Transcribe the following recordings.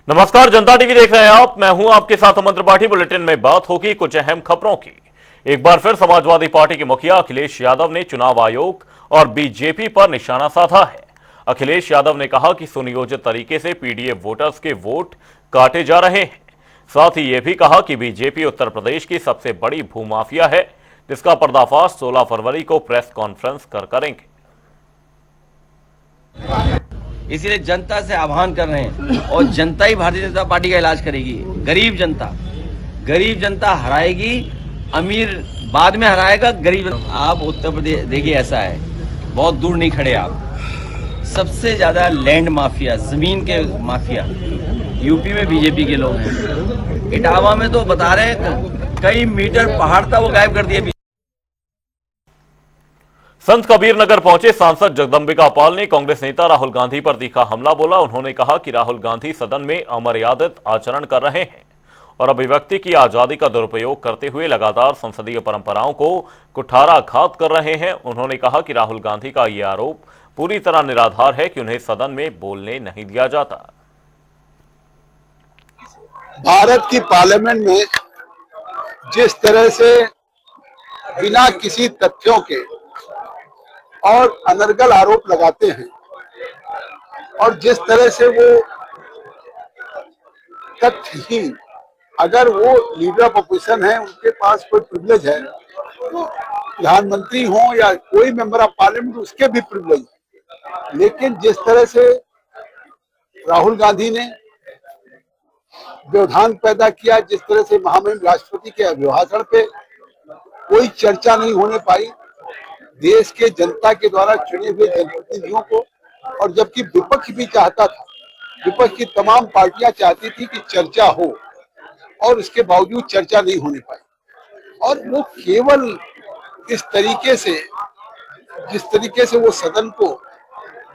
नमस्कार, जनता टीवी देख रहे हैं आप। मैं हूं आपके साथ अमन त्रिपाठी। बुलेटिन में बात होगी कुछ अहम खबरों की। एक बार फिर समाजवादी पार्टी के मुखिया अखिलेश यादव ने चुनाव आयोग और बीजेपी पर निशाना साधा है। अखिलेश यादव ने कहा कि सुनियोजित तरीके से पीडीएफ वोटर्स के वोट काटे जा रहे हैं। साथ ही यह भी कहा कि बीजेपी उत्तर प्रदेश की सबसे बड़ी भूमाफिया है, जिसका पर्दाफाश 16 फरवरी को प्रेस कॉन्फ्रेंस कर करेंगे। इसलिए जनता से आह्वान कर रहे हैं और जनता ही भारतीय जनता पार्टी का इलाज करेगी। गरीब जनता हराएगी, अमीर बाद में हराएगा। गरीब आप उत्तर प्रदेश देखिए, ऐसा है, बहुत दूर नहीं खड़े आप। सबसे ज्यादा लैंड माफिया, जमीन के माफिया यूपी में बीजेपी के लोग हैं। इटावा में तो बता रहे हैं कई मीटर पहाड़ था वो गायब कर दिए। संत कबीर नगर पहुंचे सांसद जगदंबिका पाल ने कांग्रेस नेता राहुल गांधी पर तीखा हमला बोला। उन्होंने कहा कि राहुल गांधी सदन में अमर्यादित आचरण कर रहे हैं और अभिव्यक्ति की आजादी का दुरुपयोग करते हुए लगातार संसदीय परंपराओं को कुठाराघात कर रहे हैं। उन्होंने कहा कि राहुल गांधी का यह आरोप पूरी तरह निराधार है कि उन्हें सदन में बोलने नहीं दिया जाता। भारत की पार्लियामेंट में जिस तरह से बिना किसी तथ्यों के और अनर्गल आरोप लगाते हैं और जिस तरह से वो तथ्यहीन, अगर वो लीडर ऑफ अपोजिशन है, उनके पास कोई प्रिविलेज है, तो प्रधानमंत्री हो या कोई मेंबर ऑफ पार्लियामेंट, उसके भी प्रिविलेज है। लेकिन जिस तरह से राहुल गांधी ने व्यवधान पैदा किया, जिस तरह से महामहिम राष्ट्रपति के अभिभाषण पे कोई चर्चा नहीं होने पाई, देश के जनता के द्वारा चुने हुए जनप्रतिनिधियों को, और जबकि विपक्ष भी चाहता था, विपक्ष की तमाम पार्टियां चाहती थी कि चर्चा हो, और इसके बावजूद चर्चा नहीं होने पाई। और वो केवल इस तरीके से, जिस तरीके से वो सदन को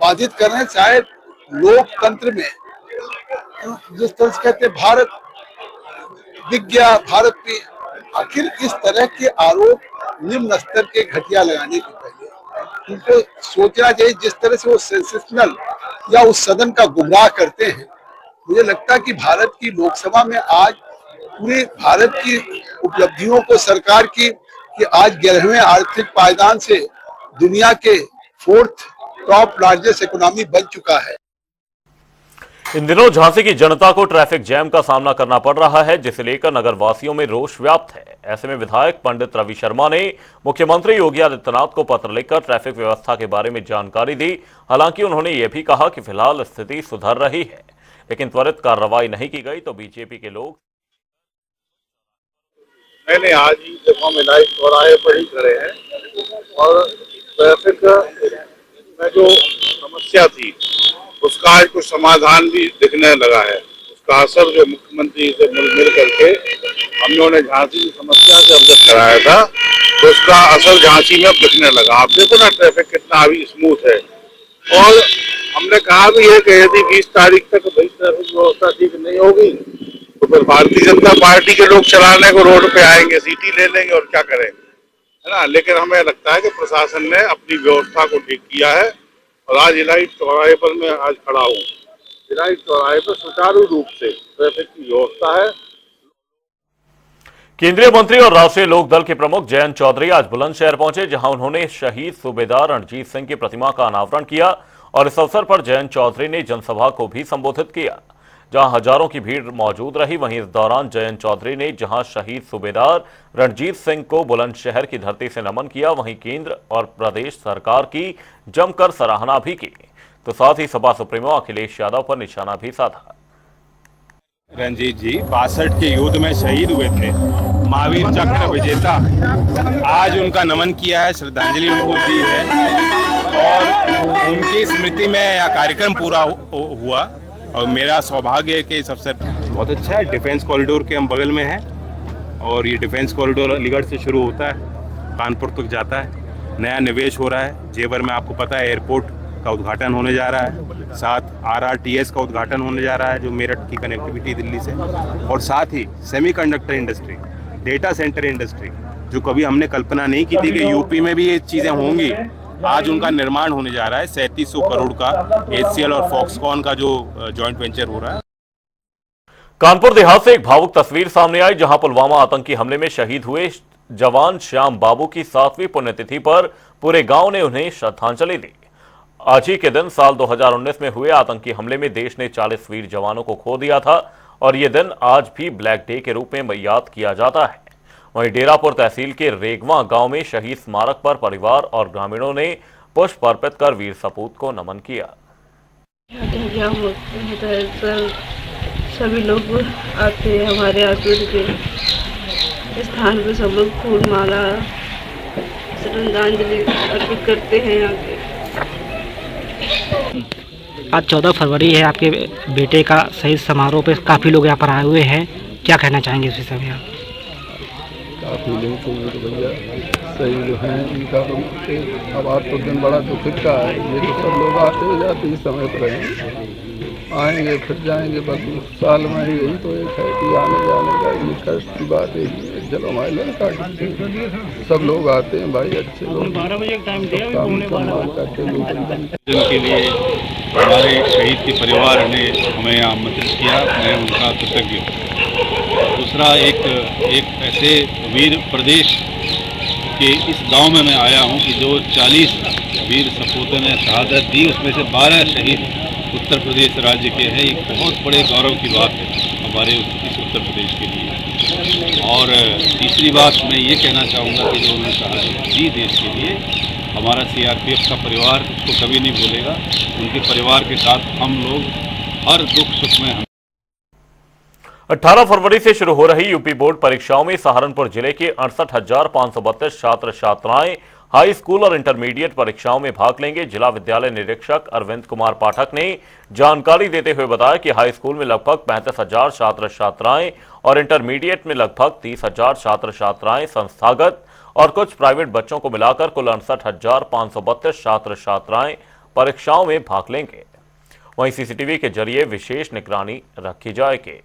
बाधित कर रहे हैं, शायद लोकतंत्र में जिस तरह से कहते हैं भारत विज्ञा, भारत में, आखिर इस तरह के आरोप निम्न स्तर के घटिया लगाने के पहले उनको सोचना चाहिए। जिस तरह से वो सेंसेशनल या उस सदन का गुमराह करते हैं, मुझे लगता है कि भारत की लोकसभा में आज पूरे भारत की उपलब्धियों को, सरकार की, कि आज 11वें आर्थिक पायदान से दुनिया के 4th टॉप लार्जेस्ट इकोनॉमी बन चुका है। इन दिनों झांसी की जनता को ट्रैफिक जैम का सामना करना पड़ रहा है, जिसे लेकर नगर वासियों में रोष व्याप्त है। ऐसे में विधायक पंडित रवि शर्मा ने मुख्यमंत्री योगी आदित्यनाथ को पत्र लिखकर ट्रैफिक व्यवस्था के बारे में जानकारी दी। हालांकि उन्होंने यह भी कहा कि फिलहाल स्थिति सुधर रही है, लेकिन त्वरित कार्रवाई नहीं की गई तो बीजेपी के लोग। मैंने आज ही जब हम इलाज चौराहे पर ही खड़े हैं और ट्रैफिक में जो समस्या थी उसका आज कुछ समाधान भी दिखने लगा है। उसका असर जो मुख्यमंत्री से मिल करके हम लोगों ने झांसी की समस्या से अवगत कराया था, तो उसका असर झांसी में अब दिखने लगा। आप देखो ना ट्रैफिक कितना अभी स्मूथ है। और हमने कहा भी है कि यदि 20 तारीख तक भाई ट्रैफिक व्यवस्था ठीक नहीं होगी तो फिर भारतीय जनता पार्टी के लोग चलाने को रोड पे आएंगे, सीटी ले लेंगे और क्या करेंगे, है ना। लेकिन हमें लगता है कि प्रशासन ने अपनी व्यवस्था को ठीक किया है और आज इलाही चौराहे पर मैं आज खड़ा हूँ। इलाही चौराहे पर सुचारू रूप से ट्रैफिक की व्यवस्था है। केंद्रीय मंत्री और राष्ट्रीय लोक दल के प्रमुख जयंत चौधरी आज बुलंदशहर पहुंचे, जहां उन्होंने शहीद सूबेदार रणजीत सिंह की प्रतिमा का अनावरण किया और इस अवसर पर जयंत चौधरी ने जनसभा को भी संबोधित किया, जहां हजारों की भीड़ मौजूद रही। वहीं इस दौरान जयंत चौधरी ने जहां शहीद सूबेदार रणजीत सिंह को बुलंदशहर की धरती से नमन किया, वहीं केंद्र और प्रदेश सरकार की जमकर सराहना भी की, तो साथ ही सपा सुप्रीमो अखिलेश यादव पर निशाना भी साधा। रणजीत जी 62 के युद्ध में शहीद हुए थे, महावीर चक्र विजेता। आज उनका नमन किया है, श्रद्धांजलि उनको दी है और उनकी स्मृति में यह कार्यक्रम पूरा हुआ और मेरा सौभाग्य है कि इस अवसर बहुत अच्छा है। डिफेंस कॉरिडोर के हम बगल में हैं और ये डिफेंस कॉरिडोर अलीगढ़ से शुरू होता है, कानपुर तक जाता है। नया निवेश हो रहा है जेवर में, आपको पता है एयरपोर्ट का उद्घाटन होने जा रहा है, साथ RRTS का उद्घाटन होने जा रहा है जो मेरठ की कनेक्टिविटी दिल्ली से, और साथ ही semiconductor industry, data centre industry, जो कभी हमने कल्पना नहीं की थी कि यूपी में भी ये चीज़ें होंगी, आज उनका निर्माण होने जा रहा है। 3700 करोड़ का HCL और फॉक्सकॉन का जो जॉइंट वेंचर हो रहा है। कानपुर देहात से एक भावुक तस्वीर सामने आई, जहां पुलवामा आतंकी हमले में शहीद हुए जवान श्याम बाबू की 7वीं पुण्यतिथि पर पूरे गांव ने उन्हें श्रद्धांजलि दी। आज ही के दिन साल 2019 में हुए आतंकी हमले में देश ने 40 वीर जवानों को खो दिया था और ये दिन आज भी ब्लैक डे के रूप में याद किया जाता है। वहीं डेरापुर तहसील के रेगवा गांव में शहीद स्मारक पर परिवार और ग्रामीणों ने पुष्प अर्पित कर वीर सपूत को नमन किया। सभी लोग आते हैं हमारे आतुर के स्थान पर, सब लोग फूल माला श्रद्धांजलि अर्पित करते हैं यहाँ के। आज 14 फरवरी है, आपके बेटे का शहीद समारोह पे काफ़ी लोग यहाँ पर आए हुए हैं, क्या कहना चाहेंगे इस विषय में आप? काफ़ी लोग तो भैया शहीद हैं, इनका तो अब आज तो दिन बड़ा दुखद का है। ये तो सब लोग आते हो जाते इस समय पर हैं, आएंगे फिर जाएंगे, बस साल में ही यही तो एक है कि आने जाने का ये कष्ट की बात है। चलो हमारे लड़का सब लोग आते हैं भाई, अच्छे लोग 12 बजे टाइम करते के लिए हमारे शहीद के परिवार ने हमें यहाँ आमंत्रित किया, मैं उनका कृतज्ञ हूँ। दूसरा एक ऐसे वीर प्रदेश के इस गांव में मैं आया हूँ कि जो 40 वीर सपूतों ने शहादत दी, उसमें से 12 शहीद उत्तर प्रदेश राज्य के हैं। एक बहुत बड़े गौरव की बात है हमारे इस उत्तर प्रदेश के लिए। और तीसरी बात मैं ये कहना चाहूँगा कि जो उन्होंने शहादत दी देश के लिए, हमारा सीआरपीएफ का परिवार को कभी नहीं भूलेगा। उनके परिवार के साथ हम लोग हर दुख सुख में 18 फरवरी से शुरू हो रही यूपी बोर्ड परीक्षाओं में सहारनपुर जिले के 68,532 छात्र छात्राएं हाई स्कूल और इंटरमीडिएट परीक्षाओं में भाग लेंगे। जिला विद्यालय निरीक्षक अरविंद कुमार पाठक ने जानकारी देते हुए बताया कि हाई स्कूल में लगभग 35,000 छात्र छात्राएं और इंटरमीडिएट में लगभग 30,000 छात्र छात्राएं संस्थागत और कुछ प्राइवेट बच्चों को मिलाकर कुल 68,532 छात्र छात्राएं परीक्षाओं में भाग लेंगे। वहीं सीसीटीवी के जरिए विशेष निगरानी रखी जाएगी।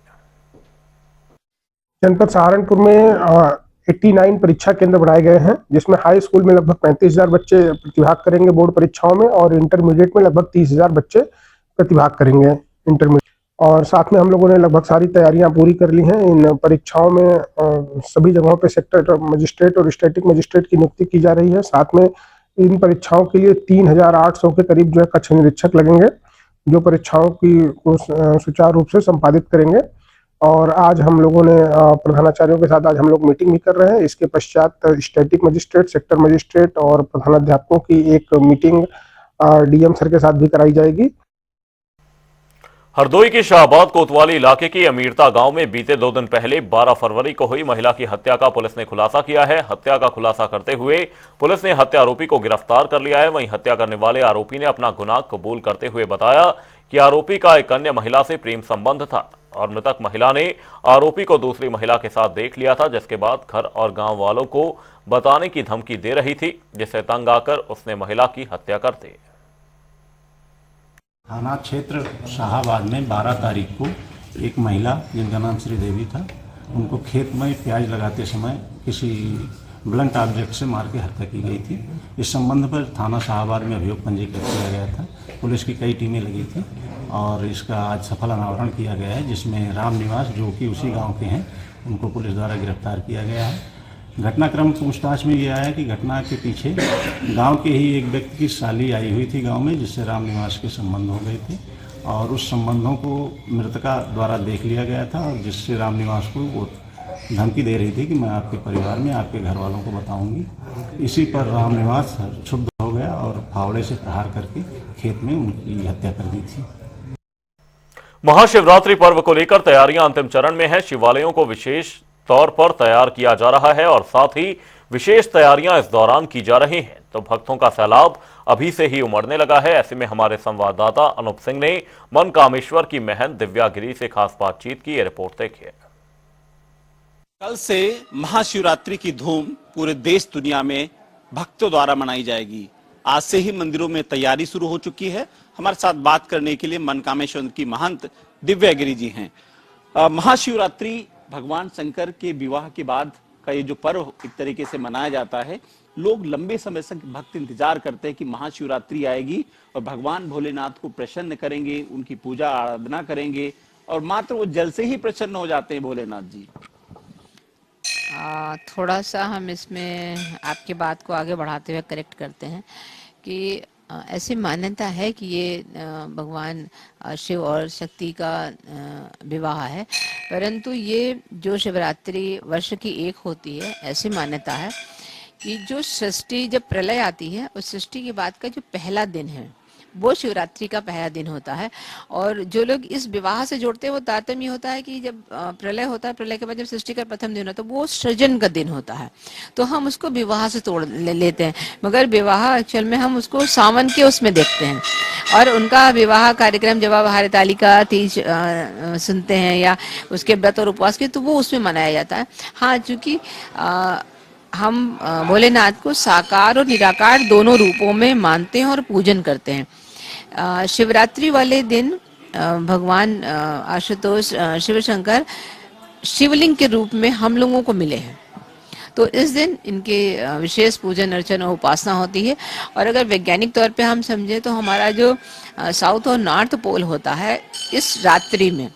जनपद सहारनपुर में 89 परीक्षा केंद्र बनाए गए हैं, जिसमें हाई स्कूल में लगभग 35,000 बच्चे प्रतिभाग करेंगे बोर्ड परीक्षाओं में और इंटरमीडिएट में लगभग 30,000 बच्चे प्रतिभाग करेंगे इंटरमीडिएट। और साथ में हम लोगों ने लगभग सारी तैयारियां पूरी कर ली हैं। इन परीक्षाओं में सभी जगहों पे सेक्टर मजिस्ट्रेट और स्टैटिक मजिस्ट्रेट की नियुक्ति की जा रही है। साथ में इन परीक्षाओं के लिए 3,800 के करीब जो है कक्ष निरीक्षक लगेंगे, जो परीक्षाओं की सुचारू रूप से संपादित करेंगे। और आज हम लोगों ने प्रधानाचार्यों के साथ आज हम लोग मीटिंग भी कर रहे हैं। इसके पश्चात स्टैटिक मजिस्ट्रेट, सेक्टर मजिस्ट्रेट और प्रधानाध्यापकों की एक मीटिंग डीएम सर के साथ भी कराई जाएगी। हरदोई के शाहबाद कोतवाली इलाके के अमीरता गांव में बीते 2 दिन पहले 12 फरवरी को हुई महिला की हत्या का पुलिस ने खुलासा किया है। हत्या का खुलासा करते हुए पुलिस ने हत्या आरोपी को गिरफ्तार कर लिया है। वहीं हत्या करने वाले आरोपी ने अपना गुनाह कबूल करते हुए बताया कि आरोपी का एक अन्य महिला से प्रेम संबंध था और मृतक महिला ने आरोपी को दूसरी महिला के साथ देख लिया था, जिसके बाद घर और गांव वालों को बताने की धमकी दे रही थी, जिससे तंग आकर उसने महिला की हत्या कर दी। थाना क्षेत्र शाहाबाद में 12 तारीख को एक महिला जिनका नाम श्रीदेवी था, उनको खेत में प्याज लगाते समय किसी ब्लंट ऑब्जेक्ट से मार के हत्या की गई थी। इस संबंध पर थाना शाहाबाद में अभियोग पंजीकृत किया गया था। पुलिस की कई टीमें लगी थी और इसका आज सफल अनावरण किया गया है, जिसमें राम निवास जो कि उसी गांव के हैं, उनको पुलिस द्वारा गिरफ्तार किया गया है। घटनाक्रम पूछताछ में ये आया कि घटना के पीछे गांव के ही एक व्यक्ति की साली आई हुई थी गांव में, जिससे राम निवास के संबंध हो गए थे और उस संबंधों को मृतका द्वारा देख लिया गया था और जिससे राम निवास को वो धमकी दे रही थी कि मैं आपके परिवार में आपके घर वालों को बताऊंगी। इसी पर राम निवास क्षुब्ध हो गया और फावड़े से प्रहार करके खेत में उनकी हत्या कर दी थी। महाशिवरात्रि पर्व को लेकर तैयारियां अंतिम चरण में है। शिवालयों को विशेष तौर पर तैयार किया जा रहा है और साथ ही विशेष तैयारियां इस दौरान की जा रही हैं, तो भक्तों का सैलाब अभी से ही उमड़ने लगा है। ऐसे में हमारे संवाददाता अनूप सिंह ने मनकामेश्वर की महंत दिव्यागिरी से खास बातचीत की। ये रिपोर्ट देखिए। कल से महाशिवरात्रि की धूम पूरे देश दुनिया में भक्तों द्वारा मनाई जाएगी। आज से ही मंदिरों में तैयारी शुरू हो चुकी है। हमारे साथ बात करने के लिए मनकामेश्वर की महंत दिव्यागिरी जी हैं। महाशिवरात्रि भगवान शंकर के विवाह के बाद का ये जो पर्व एक तरीके से मनाया जाता है, लोग लंबे समय से भक्त इंतजार करते हैं कि महाशिवरात्रि आएगी और भगवान भोलेनाथ को प्रसन्न करेंगे, उनकी पूजा आराधना करेंगे और मात्र वो जल से ही प्रसन्न हो जाते हैं भोलेनाथ जी? थोड़ा सा हम इसमें आपकी बात को आगे बढ़ाते हुए करेक्ट करते हैं कि ऐसी मान्यता है कि ये भगवान शिव और शक्ति का विवाह है, परंतु ये जो शिवरात्रि वर्ष की एक होती है, ऐसी मान्यता है कि जो सृष्टि जब प्रलय आती है उस सृष्टि के बाद का जो पहला दिन है वो शिवरात्रि का पहला दिन होता है। और जो लोग इस विवाह से जोड़ते हैं वो तारतम्य होता है कि जब प्रलय होता है, प्रलय के बाद जब सृष्टि का प्रथम दिन होता है वो सृजन का दिन होता है, तो हम उसको विवाह से तोड़ लेते हैं। मगर विवाह एक्चुअल में हम उसको सावन के उसमें देखते हैं, और उनका विवाह कार्यक्रम जब आप हरितालिका तीज सुनते हैं या उसके व्रत और उपवास के, तो वो उसमें मनाया जाता है। हाँ, चूंकि हम भोलेनाथ को साकार और निराकार दोनों रूपों में मानते हैं और पूजन करते हैं। शिवरात्रि वाले दिन भगवान आशुतोष शिव शंकर शिवलिंग के रूप में हम लोगों को मिले हैं, तो इस दिन इनके विशेष पूजन अर्चन और उपासना होती है। और अगर वैज्ञानिक तौर पे हम समझे तो हमारा जो साउथ और नॉर्थ पोल होता है, इस रात्रि में,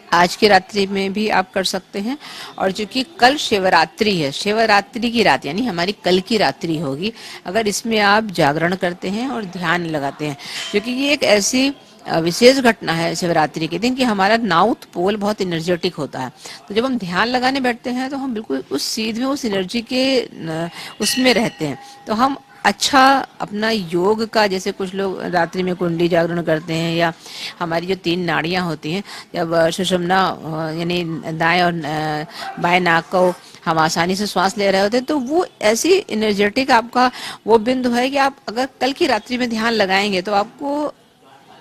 आज की रात्रि में भी आप कर सकते हैं। और चूंकि कल शिवरात्रि है, शिवरात्रि की रात यानी हमारी कल की रात्रि होगी, अगर इसमें आप जागरण करते हैं और ध्यान लगाते हैं, क्योंकि ये एक ऐसी विशेष घटना है शिवरात्रि के दिन कि हमारा नाउथ पोल बहुत एनर्जेटिक होता है। तो जब हम ध्यान लगाने बैठते हैं तो हम बिल्कुल उस सीध में, उस एनर्जी के उसमें रहते हैं। तो हम अच्छा अपना योग का, जैसे कुछ लोग रात्रि में कुंडली जागरण करते हैं, या हमारी जो 3 नाड़ियां होती हैं, जब सुषुम्ना यानी दाएं और बाएं नाक को हम आसानी से श्वास ले रहे होते हैं, तो वो ऐसी एनर्जेटिक आपका वो बिंदु है कि आप अगर कल की रात्रि में ध्यान लगाएंगे तो आपको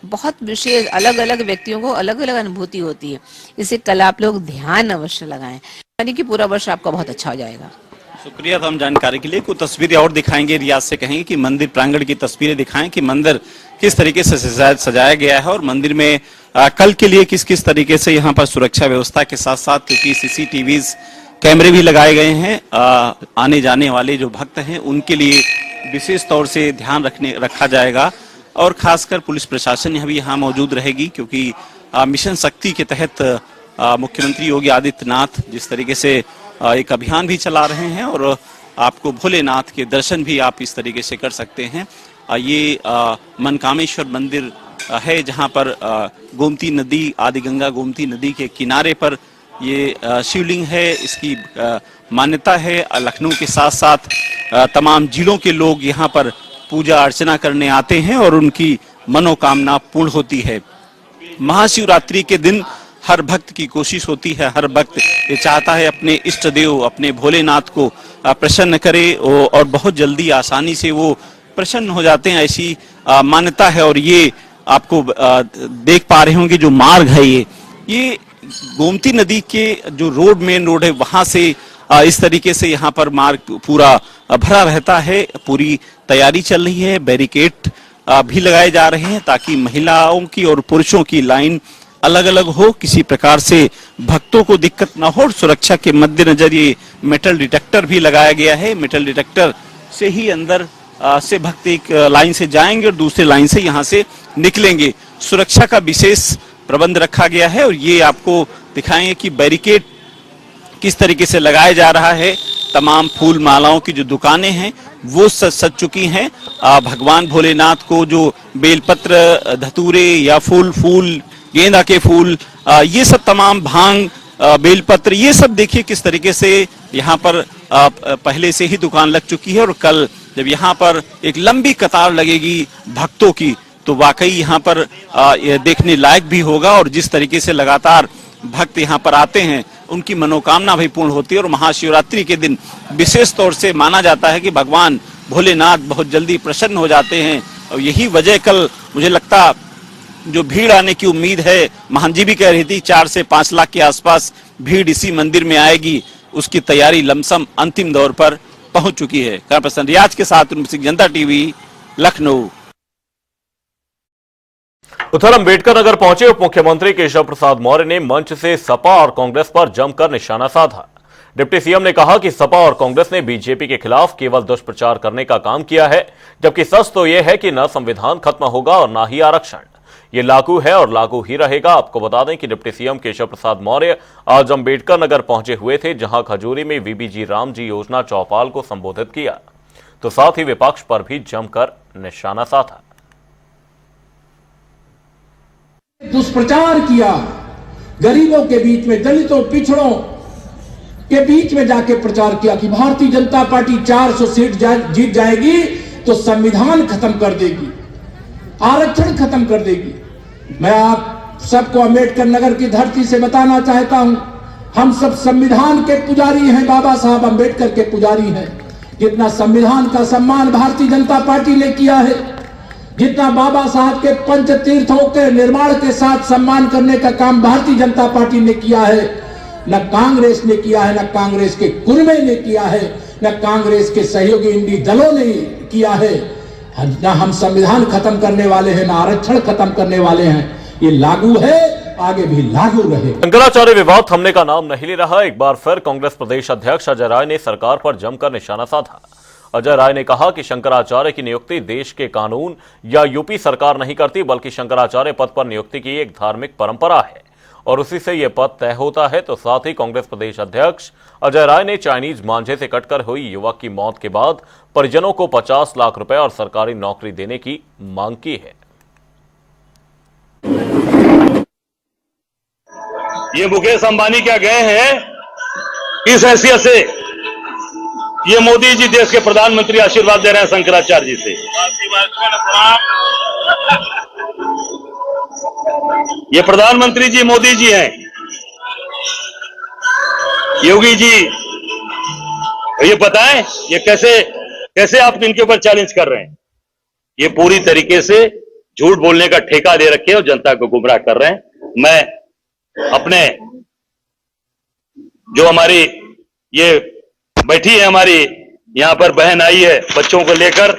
बहुत विशेष अलग अलग व्यक्तियों को अलग अलग अनुभूति होती है। इसे कल आप लोग ध्यान अवश्य लगाएं, यानी कि पूरा वर्ष आपका बहुत अच्छा हो जाएगा। शुक्रिया तमाम जानकारी के लिए। कुछ तस्वीरें और दिखाएंगे, रियाज से कहेंगे कि मंदिर प्रांगण की तस्वीरें दिखाएं कि मंदिर किस तरीके से सजाया गया है, और मंदिर में कल के लिए किस किस तरीके से यहाँ पर सुरक्षा व्यवस्था के साथ साथ, क्योंकि CCTV कैमरे भी लगाए गए हैं, आने जाने वाले जो भक्त हैं उनके लिए विशेष तौर से ध्यान रखा जाएगा। और खासकर पुलिस प्रशासन भी यहाँ मौजूद रहेगी, क्योंकि मिशन शक्ति के तहत मुख्यमंत्री योगी आदित्यनाथ जिस तरीके से एक अभियान भी चला रहे हैं, और आपको भोलेनाथ के दर्शन भी आप इस तरीके से कर सकते हैं। ये मनकामेश्वर मंदिर है, जहाँ पर गोमती नदी, आदि गंगा गोमती नदी के किनारे पर ये शिवलिंग है। इसकी मान्यता है लखनऊ के साथ साथ तमाम जिलों के लोग यहाँ पर पूजा अर्चना करने आते हैं और उनकी मनोकामना पूर्ण होती है। महाशिवरात्रि के दिन हर भक्त की कोशिश होती है, हर भक्त ये चाहता है अपने इष्ट देव, अपने भोलेनाथ को प्रसन्न करे, और बहुत जल्दी आसानी से वो प्रसन्न हो जाते हैं, ऐसी मान्यता है। और ये आपको देख पा रहे होंगे जो मार्ग है, ये गोमती नदी के जो रोड, मेन रोड है, वहां से इस तरीके से यहाँ पर मार्ग पूरा भरा रहता है। पूरी तैयारी चल रही है, बैरिकेड भी लगाए जा रहे हैं ताकि महिलाओं की और पुरुषों की लाइन अलग अलग हो, किसी प्रकार से भक्तों को दिक्कत ना हो। सुरक्षा के मद्देनजर ये मेटल डिटेक्टर भी लगाया गया है। मेटल डिटेक्टर से ही अंदर से भक्त एक लाइन से जाएंगे और दूसरे लाइन से यहाँ से निकलेंगे। सुरक्षा का विशेष प्रबंध रखा गया है, और ये आपको दिखाएंगे कि बैरिकेड किस तरीके से लगाया जा रहा है। तमाम फूल मालाओं की जो दुकानें हैं वो सज चुकी हैं। भगवान भोलेनाथ को जो बेलपत्र, धतूरे या फूल, गेंदा के फूल, ये सब तमाम भांग, बेलपत्र, ये सब देखिए किस तरीके से यहाँ पर पहले से ही दुकान लग चुकी है। और कल जब यहाँ पर एक लंबी कतार लगेगी भक्तों की, तो वाकई यहाँ पर देखने लायक भी होगा। और जिस तरीके से लगातार भक्त यहाँ पर आते हैं, उनकी मनोकामना भी पूर्ण होती है। और महाशिवरात्रि के दिन विशेष तौर से माना जाता है कि भगवान भोलेनाथ बहुत जल्दी प्रसन्न हो जाते हैं। और यही वजह कल मुझे लगता जो भीड़ आने की उम्मीद है, महान जी भी कह रही थी 4 से 5 लाख के आसपास भीड़ इसी मंदिर में आएगी, उसकी तैयारी लमसम अंतिम दौर पर पहुंच चुकी है। कैमरा पर्सन रियाज के साथ जनता टीवी, लखनऊ। उधर अम्बेडकर नगर पहुंचे उप मुख्यमंत्री केशव प्रसाद मौर्य ने मंच से सपा और कांग्रेस पर जमकर निशाना साधा। डिप्टी सीएम ने कहा कि सपा और कांग्रेस ने बीजेपी के खिलाफ केवल दुष्प्रचार करने का काम किया है, जबकि सच तो यह है कि न संविधान खत्म होगा और न ही आरक्षण। ये लागू है और लागू ही रहेगा। आपको बता दें कि डिप्टी सीएम केशव प्रसाद मौर्य आज अंबेडकर नगर पहुंचे हुए थे, जहां खजूरी में वीबीजी राम जी योजना चौपाल को संबोधित किया, तो साथ ही विपक्ष पर भी जमकर निशाना साधा। दुष्प्रचार किया, गरीबों के बीच में, दलितों पिछड़ों के बीच में जाके प्रचार किया कि भारतीय जनता पार्टी 400 सीट जीत जाएगी तो संविधान खत्म कर देगी, आरक्षण खत्म कर देगी। मैं आप सबको अंबेडकर नगर की धरती से बताना चाहता हूं, हम सब संविधान के पुजारी हैं, बाबा साहब अंबेडकर के पुजारी हैं। जितना संविधान का सम्मान भारतीय जनता पार्टी ने किया है, जितना बाबा साहब के पंच तीर्थों के निर्माण के साथ सम्मान करने का काम भारतीय जनता पार्टी ने किया है, न कांग्रेस ने किया है, न कांग्रेस के कुर्मे ने किया है, न कांग्रेस के सहयोगी इंडी दलों ने किया है। न हम संविधान खत्म करने वाले हैं, न आरक्षण खत्म करने वाले हैं। ये लागू है, आगे भी लागू रहे। शंकराचार्य विवाद थमने का नाम नहीं ले रहा। एक बार फिर कांग्रेस प्रदेश अध्यक्ष अजय राय ने सरकार पर जमकर निशाना साधा। अजय राय ने कहा कि शंकराचार्य की नियुक्ति देश के कानून या यूपी सरकार नहीं करती, बल्कि शंकराचार्य पद पर नियुक्ति की एक धार्मिक परंपरा है और उसी से यह पद तय होता है। तो साथ ही कांग्रेस प्रदेश अध्यक्ष अजय राय ने चाइनीज मांझे से कटकर हुई युवक की मौत के बाद परिजनों को 50 लाख रुपए और सरकारी नौकरी देने की मांग की है। ये मुकेश अंबानी क्या गए हैं, किस हैसियत से? ये मोदी जी देश के प्रधानमंत्री आशीर्वाद दे रहे हैं शंकराचार्य जी से। ये प्रधानमंत्री जी मोदी जी हैं, योगी जी। ये बताएं, ये कैसे आप इनके ऊपर चैलेंज कर रहे हैं? ये पूरी तरीके से झूठ बोलने का ठेका दे रखे हैं और जनता को गुमराह कर रहे हैं। मैं अपने जो हमारी ये बैठी है, हमारी यहां पर बहन आई है बच्चों को लेकर,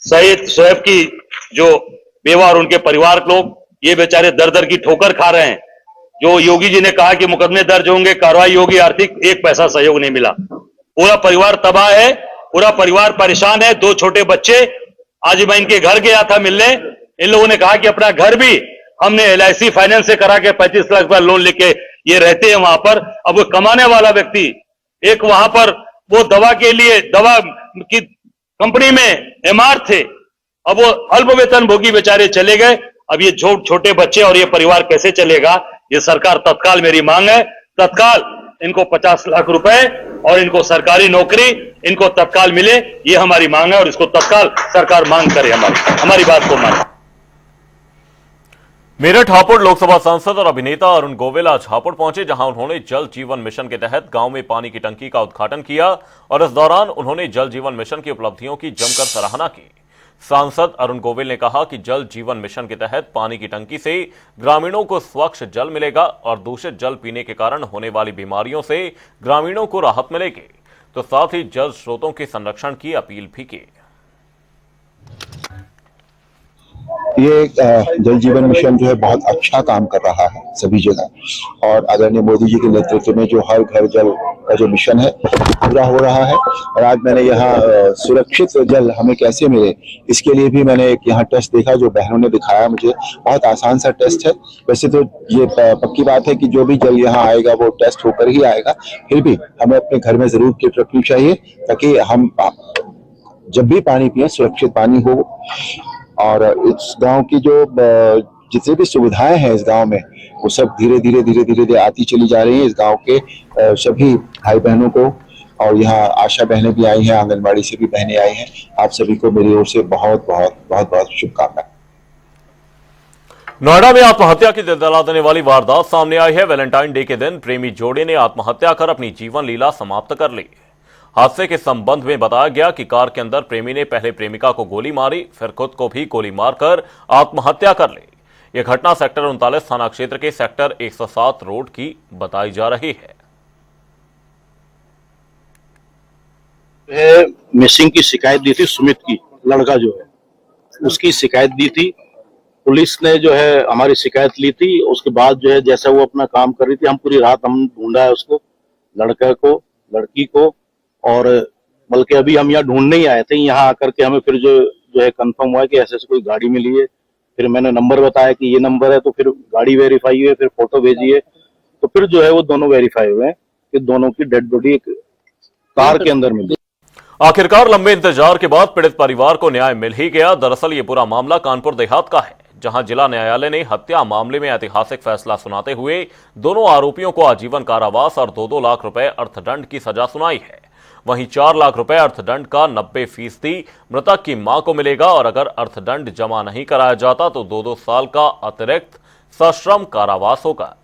शहीद शोएब की जो बेवा और उनके परिवार के लोग, ये बेचारे दर दर की ठोकर खा रहे हैं। जो योगी जी ने कहा कि मुकदमे दर्ज होंगे, कार्रवाई होगी, आर्थिक एक पैसा सहयोग नहीं मिला। पूरा परिवार तबाह है, पूरा परिवार परेशान है। 2 छोटे बच्चे, आज मैं इनके घर गया था मिलने, इन लोगों ने कहा कि अपना घर भी हमने LIC फाइनेंस से करा के 35 लाख रुपया लोन लेके ये रहते हैं वहां पर। अब वो कमाने वाला व्यक्ति, एक वहां पर वो दवा के लिए दवा की कंपनी में MR थे, अब वो अल्प वेतन भोगी बेचारे चले गए। अब ये छोटे बच्चे और ये परिवार कैसे चलेगा? ये सरकार तत्काल, मेरी मांग है, तत्काल इनको 50 लाख रुपए और इनको सरकारी नौकरी इनको तत्काल मिले, ये हमारी मांग है और इसको तत्काल सरकार मांग करे, हमारी बात को माने। मेरठ हापुड़ लोकसभा सांसद और अभिनेता अरुण गोविल आज हापुड़ पहुंचे, जहां उन्होंने जल जीवन मिशन के तहत गांव में पानी की टंकी का उद्घाटन किया और इस दौरान उन्होंने जल जीवन मिशन की उपलब्धियों की जमकर सराहना की। सांसद अरुण गोविल ने कहा कि जल जीवन मिशन के तहत पानी की टंकी से ग्रामीणों को स्वच्छ जल मिलेगा और दूषित जल पीने के कारण होने वाली बीमारियों से ग्रामीणों को राहत मिलेगी। तो साथ ही जल स्रोतों के संरक्षण की अपील भी की। ये जल जीवन मिशन जो है बहुत अच्छा काम कर रहा है सभी जगह, और आदरणीय मोदी जी के नेतृत्व में जो हर घर जल का जो मिशन है पूरा हो रहा है। और आज मैंने यहाँ सुरक्षित जल हमें कैसे मिले, इसके लिए भी मैंने एक यहाँ टेस्ट देखा जो बहनों ने दिखाया मुझे। बहुत आसान सा टेस्ट है। वैसे तो ये पक्की बात है कि जो भी जल यहाँ आएगा वो टेस्ट होकर ही आएगा, फिर भी हमें अपने घर में जरूर किट रखनी चाहिए ताकि हम जब भी पानी पिए सुरक्षित पानी हो। और इस गांव की जो जितनी भी सुविधाएं हैं इस गांव में, वो सब धीरे धीरे आती चली जा रही हैं। इस गांव के सभी भाई बहनों को, और यहाँ आशा बहनें भी आई हैं, आंगनबाड़ी से भी बहनें आई हैं, आप सभी को मेरी ओर से बहुत बहुत शुभकामनाएं। नोएडा में आत्महत्या की दिलदला देने वाली वारदात सामने आई है। वैलेंटाइन डे के दिन प्रेमी जोड़े ने आत्महत्या कर अपनी जीवन लीला समाप्त कर ली। हादसे के संबंध में बताया गया कि कार के अंदर प्रेमी ने पहले प्रेमिका को गोली मारी, फिर खुद को भी गोली मारकर आत्महत्या कर ली। यह घटना सेक्टर 39 थाना क्षेत्र के सेक्टर 107 रोड की बताई जा रही है। मिसिंग की शिकायत दी थी, सुमित की लड़का जो है उसकी शिकायत दी थी। पुलिस ने जो है हमारी शिकायत ली थी। उसके बाद जो है जैसा वो अपना काम कर रही थी, हम पूरी रात हम ढूंढा है उसको, लड़के को, लड़की को, और बल्कि अभी हम यहाँ ढूंढने ही आए थे। यहाँ आकर के हमें फिर जो है कंफर्म हुआ कि ऐसे कोई गाड़ी मिली है, फिर मैंने नंबर बताया कि ये नंबर है, तो फिर गाड़ी वेरीफाई हुई, फिर फोटो भेजी है, तो फिर जो है वो दोनों वेरीफाई हुए हैं कि दोनों की डेड बॉडी एक कार के अंदर मिली। आखिरकार लंबे इंतजार के बाद पीड़ित परिवार को न्याय मिल ही गया। दरअसल ये पूरा मामला कानपुर देहात का है, जहां जिला न्यायालय ने हत्या मामले में ऐतिहासिक फैसला सुनाते हुए दोनों आरोपियों को आजीवन कारावास और 2-2 लाख रुपए अर्थदंड की सजा सुनाई है। वहीं 4 लाख रुपए अर्थदंड का 90% मृतक की मां को मिलेगा और अगर अर्थदंड जमा नहीं कराया जाता तो 2-2 साल का अतिरिक्त सश्रम कारावास होगा।